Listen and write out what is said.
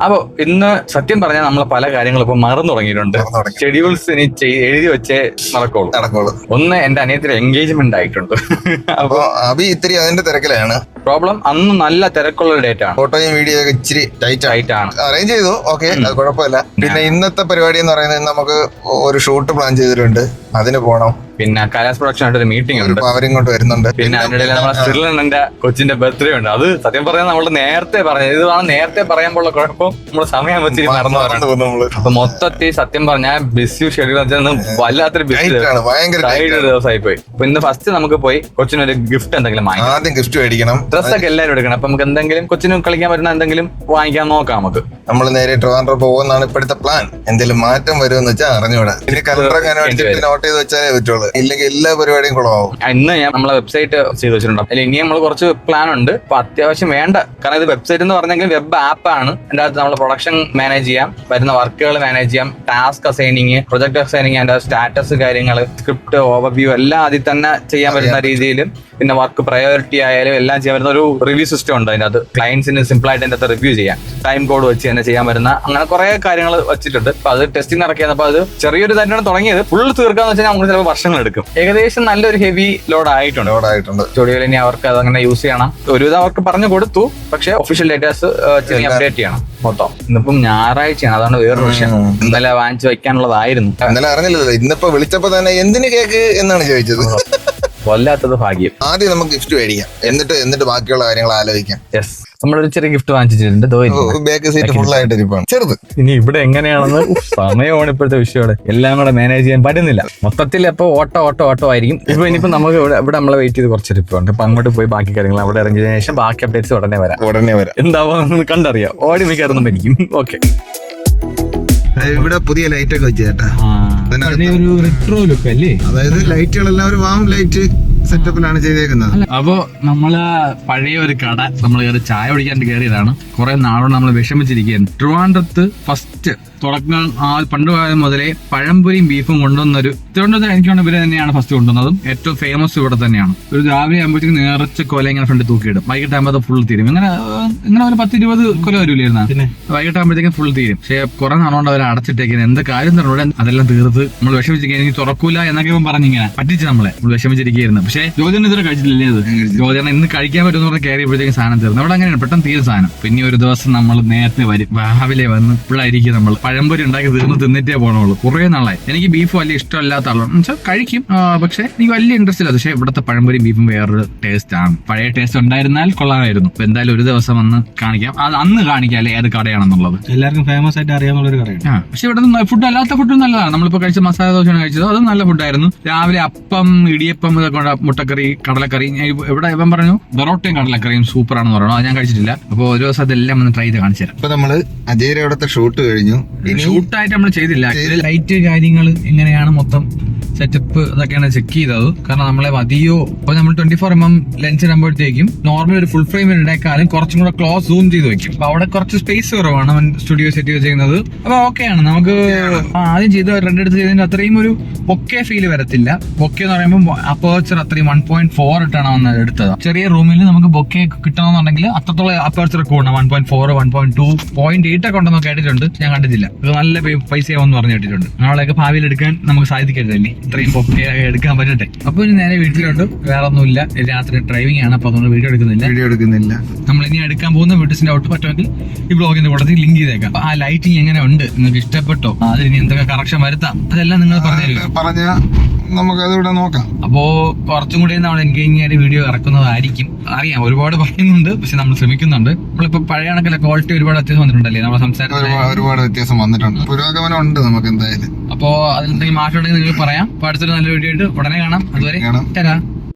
അപ്പൊ ഇന്ന് സത്യം പറഞ്ഞാൽ നമ്മൾ പല കാര്യങ്ങളും ഇപ്പൊ മറന്നു തുടങ്ങിയിട്ടുണ്ട്. ഷെഡ്യൂൾസ് ഇനി എഴുതി വെച്ചേ നടക്കുള്ളൂ. ഒന്ന് എന്റെ അനിയത്തിന്റെ എൻഗേജ്മെന്റ് ആയിട്ടുണ്ട്. അപ്പൊ അഭി ഇത്തിരി അതിന്റെ തിരക്കിലാണ്. പ്രോബ്ലം അന്ന് നല്ല തിരക്കുള്ള ഡേറ്റ് ആണ്. ഫോട്ടോയും വീഡിയോ ഒക്കെ ഇച്ചിരി ടൈറ്റ് ആണ്. അറേഞ്ച് ചെയ്തു, ഓക്കെ, അത് കുഴപ്പമില്ല. പിന്നെ ഇന്നത്തെ പരിപാടി എന്ന് പറയുന്നത് നമുക്ക് ഒരു ഷൂട്ട് പ്ലാൻ ചെയ്തിട്ടുണ്ട്, അതിന് പോണം. പിന്നെ കലാസ് പ്രൊഡക്ഷൻ ആയിട്ട് ഒരു മീറ്റിംഗ് ഉണ്ട്, അവരിങ്ങോട്ട് വരുന്നുണ്ട്. പിന്നെ അതിനിടയിൽ നമ്മുടെ ശ്രീലണ്ണന്റെ കൊച്ചിന്റെ ബർത്ത്ഡേ ഉണ്ട്. അത് സത്യം പറഞ്ഞാൽ നമ്മൾ നേരത്തെ പറഞ്ഞത്, ഇതാണ് നേരത്തെ പറയാനുള്ള കുഴപ്പം, നമ്മൾ സമയം വെച്ചിട്ട് മറന്നു പറഞ്ഞു. അപ്പൊ മൊത്തത്തിൽ സത്യം പറഞ്ഞാൽ ബിസി ഷെഡ്യൂൾ വല്ലാത്തൊരു ദിവസമായി പോയി. അപ്പൊ ഇന്ന് ഫസ്റ്റ് നമുക്ക് പോയി കൊച്ചിനൊരു ഗിഫ്റ്റ് എന്തെങ്കിലും വാങ്ങിക്കാം. ആദ്യം ഗിഫ്റ്റ് മേടിക്കണം. ഡ്രസ്സൊക്കെ എല്ലാവരും എടുക്കണം. അപ്പൊ നമുക്ക് എന്തെങ്കിലും കൊച്ചിന് കളിക്കാൻ പറ്റുന്ന എന്തെങ്കിലും വാങ്ങിക്കാൻ നോക്കാം. നമുക്ക് നമ്മൾ നേരെ ട്രിവാൻഡ്രം പോകുന്നതാണ് ഇപ്പോഴത്തെ പ്ലാൻ. എന്തെങ്കിലും മാറ്റം വരുമെന്ന് വെച്ചാൽ അറിഞ്ഞൂടാ. ഇനി കലണ്ടറൊക്കെ നോട്ട് ചെയ്ത് വെച്ചാലേ പറ്റുള്ളൂ, ഇല്ലെങ്കിൽ എല്ലാ പരിപാടിയും കുളമാവും. ഇന്ന് ഞാൻ നമ്മളെ വെബ്സൈറ്റ് ചെയ്ത് വെച്ചിട്ടുണ്ട്. അതിൽ ഇനി നമ്മൾ കുറച്ച് പ്ലാൻ ഉണ്ട്. അപ്പൊ അത്യാവശ്യം വേണ്ട, കാരണം ഇത് വെബ്സൈറ്റ് എന്ന് പറഞ്ഞെങ്കിൽ വെബ് ആപ്പ് ആണ്. അതിന്റെ അകത്ത് നമ്മൾ പ്രൊഡക്ഷൻ മാനേജ് ചെയ്യാം, വരുന്ന വർക്കുകൾ മാനേജ് ചെയ്യാം, ടാസ്ക് അസൈനിങ്, പ്രൊജക്ട് അസൈനിങ്, അതിന്റെ സ്റ്റാറ്റസ് കാര്യങ്ങൾ, സ്ക്രിപ്റ്റ്, ഓവർവ്യൂ എല്ലാം അതിൽ തന്നെ ചെയ്യാൻ പറ്റുന്ന രീതിയിലും, പിന്നെ വർക്ക് പ്രയോറിറ്റി ആയാലും എല്ലാം ചെയ്യാൻ പറ്റുന്ന ഒരു റിവ്യൂ സിസ്റ്റം ഉണ്ട്. അതിന്റെ അത് ക്ലയൻസിന് സിമ്പിൾ ആയിട്ട് അതിന്റെ അകത്ത് റിവ്യൂ ചെയ്യാം, ടൈം കോഡ് വെച്ച് തന്നെ ചെയ്യാൻ പറ്റുന്ന അങ്ങനെ കുറെ കാര്യങ്ങൾ വെച്ചിട്ടുണ്ട്. അപ്പൊ അത് ടെസ്റ്റിംഗ് നടക്കിയത്. അപ്പൊ അത് ചെറിയൊരു തന്നെയാണ് തുടങ്ങിയത്. ഫുൾ തീർക്കാന്ന് വെച്ചാൽ നമുക്ക് ചിലപ്പോൾ വർഷങ്ങൾ എടുക്കും. ഏകദേശം നല്ലൊരു ഹെവി ലോഡ് ആയിട്ടുണ്ട്. സ്റ്റുഡിയോയിൽ ഇനി അവർക്ക് അതങ്ങനെ യൂസ് ചെയ്യണം. ഒരുവിധം അവർക്ക് പറഞ്ഞു കൊടുത്തു, പക്ഷെ ഒഫീഷ്യൽ ഡേറ്റാസ് അപ്ഡേറ്റ് ചെയ്യണം മൊത്തം. ഇന്നിപ്പം ഞായറാഴ്ചയാണ്, അതാണ് വേറൊരു വിഷയം. ഇന്നലെ വാങ്ങിച്ചു വെക്കാനുള്ളതായിരുന്നു. ഇന്നലെ അറിഞ്ഞില്ലല്ലോ, ഇന്നിപ്പോ വിളിച്ചപ്പോ തന്നെ എന്തിന് കേക്ക് എന്നാണ് ചോദിച്ചത്. കൊല്ലാത്തത് ഭാഗ്യം. ആദ്യം നമുക്ക് ഗിഫ്റ്റ് മേടിക്കാം, എന്നിട്ട് ബാക്കിയുള്ള കാര്യങ്ങൾ ആലോചിക്കാം. യെസ്, നമ്മളൊരു ചെറിയ ഗിഫ്റ്റ് വാങ്ങിച്ചിട്ടുണ്ട്. ബാക്ക് സീറ്റ് ഫുൾ ആയിട്ട് ഇരിപ്പാണ്, ചെറുത്. ഇനി ഇവിടെ എങ്ങനെയാണെന്ന് സമയമാണ് ഇപ്പോഴത്തെ വിഷയമാണ്. എല്ലാം കൂടെ മാനേജ് ചെയ്യാൻ പറ്റുന്നില്ല. മൊത്തത്തിൽ അപ്പൊ ഓട്ടോ ആയിരിക്കും. ഇപ്പൊ ഇനിയിപ്പോ നമുക്ക് ഇവിടെ നമ്മളെ വെയിറ്റ് ചെയ്ത് കുറച്ച് ഇരിപ്പുണ്ട്. അപ്പൊ അങ്ങോട്ട് പോയി ബാക്കി കാര്യങ്ങൾ അവിടെ അറേഞ്ച് ചെയ്തതിനു ശേഷം ബാക്കി അപ്ഡേറ്റ്സ് ഉടനെ വരാം. എന്താവാന്ന് കണ്ടറിയാം. ഓടി മിക്കാറൊന്നും മരിക്കും. ഓക്കെ, ഇവിടെ പുതിയ ലൈറ്റ് ഒക്കെ വെച്ച് ചേട്ടാ, ഒരു റെട്രോ ലുക്ക് അല്ലേ? അതായത് ലൈറ്റുകളെല്ലാം ഒരു വാം ലൈറ്റ് സെറ്റപ്പിലാണ് ചെയ്തേക്കുന്നത്. അപ്പൊ നമ്മള് പഴയ ഒരു കട നമ്മൾ കയറി ചായ കുടിക്കാൻ കയറിയതാണ്. കുറെ നാളോട് നമ്മൾ വിഷമിച്ചിരിക്കുകയാണ്. ട്രിവാൻഡ്രത്ത് ഫസ്റ്റ് തുടക്കം പണ്ട് കാലം മുതലേ പഴംപൊരിയും ബീഫും കൊണ്ടുവന്നൊരു തിരുവനന്തപുരത്ത് എനിക്ക് ഇവര് തന്നെയാണ് ഫസ്റ്റ് കൊണ്ടുവന്നതും. ഏറ്റവും ഫേമസ് ഇവിടെ തന്നെയാണ്. ഒരു രാവിലെ ആകുമ്പോഴത്തേക്ക് നേർച്ച കൊല ഇങ്ങനെ ഫ്രണ്ട് തൂക്കിയിടും. വൈകിട്ട് ആകുമ്പോൾ അത് ഫുൾ തീരും. ഇങ്ങനെ ഒരു 10-20 കൊല വരൂലായിരുന്ന. വൈകിട്ട് ആകുമ്പോഴത്തേക്കും ഫുൾ തീരും. പക്ഷെ കുറെ നാളുകൊണ്ട് അവർ അടച്ചിട്ടേക്കുന്നത് എന്ത് കാര്യം തന്നോടെ അതെല്ലാം തീർത്ത് നമ്മൾ വിഷമിച്ചിരിക്കുക. എനിക്ക് തുറക്കൂല എന്നൊക്കെ ഇവൻ പറഞ്ഞിങ്ങനെ പറ്റിച്ച് നമ്മൾ വിഷമിച്ചിരിക്കുകയായിരുന്നു. പക്ഷേ ജോജന ഇതുവരെ കഴിച്ചിട്ടില്ലേ? അത് ജോജന ഇന്ന് കഴിക്കാൻ പറ്റുന്ന പറഞ്ഞാൽ കയറിയപ്പോഴത്തേക്കും സാധനം തീർന്നു. അവിടെ അങ്ങനെയാണ്, പെട്ടെന്ന് തീരും സാധനം. പിന്നെ ഒരു ദിവസം നമ്മൾ നേരത്തെ വരും, രാവിലെ വന്ന് ഇപ്പോഴായിരിക്കും നമ്മൾ പഴംപൊരി ഉണ്ടാക്കി തിന്നിട്ടേ പോകണുള്ളൂ. കുറെ നാളായി. എനിക്ക് ബീഫ് വലിയ ഇഷ്ടമല്ലാത്ത ആളാണ്. എന്നുവെച്ചാൽ കഴിക്കും, പക്ഷെ എനിക്ക് വലിയ ഇൻട്രസ്റ്റ് ഇല്ല. പക്ഷെ ഇവിടുത്തെ പഴംപൊരി ബീഫും വേറൊരു ടേസ്റ്റ് ആണ്. പഴയ ടേസ്റ്റ് ഉണ്ടായിരുന്നാൽ കൊള്ളാമായിരുന്നു. അപ്പൊ എന്തായാലും ഒരു ദിവസം വന്ന് കാണിക്കാം. അത് അന്ന് കാണിക്കാം അല്ലെ ഏത് കടയാണെന്നുള്ളത്. എല്ലാവർക്കും ഫേമസ് ആയിട്ട് അറിയാവുന്ന ഒരു കടയാണ്. പക്ഷെ ഇവിടെ ഫുഡ് അല്ലാത്ത ഫുഡും നല്ലതാണ്. നമ്മളിപ്പോ കഴിച്ച മസാല ദോശയാണ് കഴിച്ചത്, അതും നല്ല ഫുഡായിരുന്നു. രാവിലെ അപ്പം, ഇടിയപ്പം, ഇതൊക്കെ മുട്ടക്കറി, കടലക്കറി. ഇവിടെ ഇവൻ പറഞ്ഞു ബൊറോട്ടയും കടലക്കറിയും സൂപ്പറാണെന്ന് പറഞ്ഞു. അത് ഞാൻ കഴിച്ചിട്ടില്ല. അപ്പൊ ഒരു ദിവസം അതെല്ലാം ഒന്ന് ട്രൈ ചെയ്ത് കാണിച്ചു തരാം. ഇപ്പൊ നമ്മള് അജയരെ അവിടുത്തെ ഷൂട്ട് കഴിഞ്ഞു. ഷൂട്ടായിട്ട് നമ്മൾ ചെയ്തില്ല. ലൈറ്റ് കാര്യങ്ങൾ എങ്ങനെയാണ് മൊത്തം സെറ്റപ്പ് ഇതൊക്കെയാണ് ചെക്ക് ചെയ്തത്. കാരണം നമ്മളെ മതിയോ ഇപ്പൊ നമ്മൾ 24mm ലെൻസ് ഇടുമ്പോഴത്തേക്കും നോർമൽ ഒരു ഫുൾ ഫ്രെയിം ഇടേക്കാളും കുറച്ചും കൂടെ ക്ലോസ് സൂം ചെയ്ത് വെക്കും. അപ്പൊ അവിടെ കുറച്ച് സ്പേസ് കുറവാണ് സ്റ്റുഡിയോ സെറ്റ് ചെയ്യുന്നത്. അപ്പൊ ഓക്കെയാണ്. നമുക്ക് ആദ്യം ചെയ്ത് രണ്ടെടുത്ത് ചെയ്തതിന്റെ അത്രയും ഒരു ബൊക്കെ ഫീൽ വരത്തില്ല. ബൊക്കെ എന്ന് പറയുമ്പോൾ അപ്പേർച്ചർ അത്രയും 1.4 ഇട്ടാണ് വന്ന് എടുത്തത്. ചെറിയ റൂമിൽ നമുക്ക് ബൊക്കെ കിട്ടണമെന്നുണ്ടെങ്കിൽ അത്രത്തോളം അപ്പേർച്ചർ കൂടണം. 1.4, 1.2, 0.8 ഒക്കെ ഉണ്ടെന്ന് കേട്ടിട്ടുണ്ട്. ഞാൻ കണ്ടിട്ടില്ല. നല്ല പൈസയാവെന്ന് പറഞ്ഞു കേട്ടിട്ടുണ്ട്. നമ്മളെയൊക്കെ ഭാവിയിൽ എടുക്കാൻ നമുക്ക് സാധിക്കരുതല്ലേ, ഇത്രയും ബൊക്കെ എടുക്കാൻ പറ്റട്ടെ. അപ്പൊ ഇനി നേരെ വീട്ടിലോട്ട്. വേറെ ഒന്നുമില്ല, രാത്രി ഡ്രൈവിംഗ് ആണ്. അപ്പൊ അതുകൊണ്ട് വീഡിയോ എടുക്കുന്നില്ല. നമ്മൾ ഇനി എടുക്കാൻ പോകുന്ന വീഡിയോസിന്റെ ഔട്ട് പറ്റുമെങ്കിൽ ഈ ബ്ലോഗിന്റെ കൂട്ടത്തിൽ ലിങ്ക് ചെയ്തേക്കാം. ആ ലൈറ്റിംഗ് എങ്ങനെ ഉണ്ട്, നിങ്ങൾക്ക് ഇഷ്ടപ്പെട്ടോ, അതിൽ ഇനി എന്തൊക്കെ കറക്ഷൻ വരുത്താം, അതെല്ലാം നിങ്ങൾ പറഞ്ഞ നമുക്ക് അതിവിടെ നോക്കാം. അപ്പോ കുറച്ചും കൂടി നമ്മൾ എൻഗേജിംഗ് ആയിട്ട് വീഡിയോ ഇറക്കുന്നതായിരിക്കും. അറിയാം ഒരുപാട് പറയുന്നുണ്ട്, പക്ഷെ നമ്മൾ ശ്രമിക്കുന്നുണ്ട്. നമ്മളിപ്പോ പഴയ കണക്കിലെ ക്വാളിറ്റി ഒരുപാട് വ്യത്യാസം വന്നിട്ടുണ്ടല്ലേ നമ്മുടെ സംസാരത്തിൽ? ഒരുപാട് വ്യത്യാസം വന്നിട്ടുണ്ട്. പുരോഗമനം ഉണ്ട് നമുക്ക് എന്തായാലും. അപ്പോ അതിലെന്തെങ്കിലും മാറ്റം ഉണ്ടെങ്കിൽ നിങ്ങൾക്ക് പറയാം. അപ്പൊ അടുത്തൊരു നല്ല വീഡിയോ ആയിട്ട് ഉടനെ കാണാം. അതുവരെ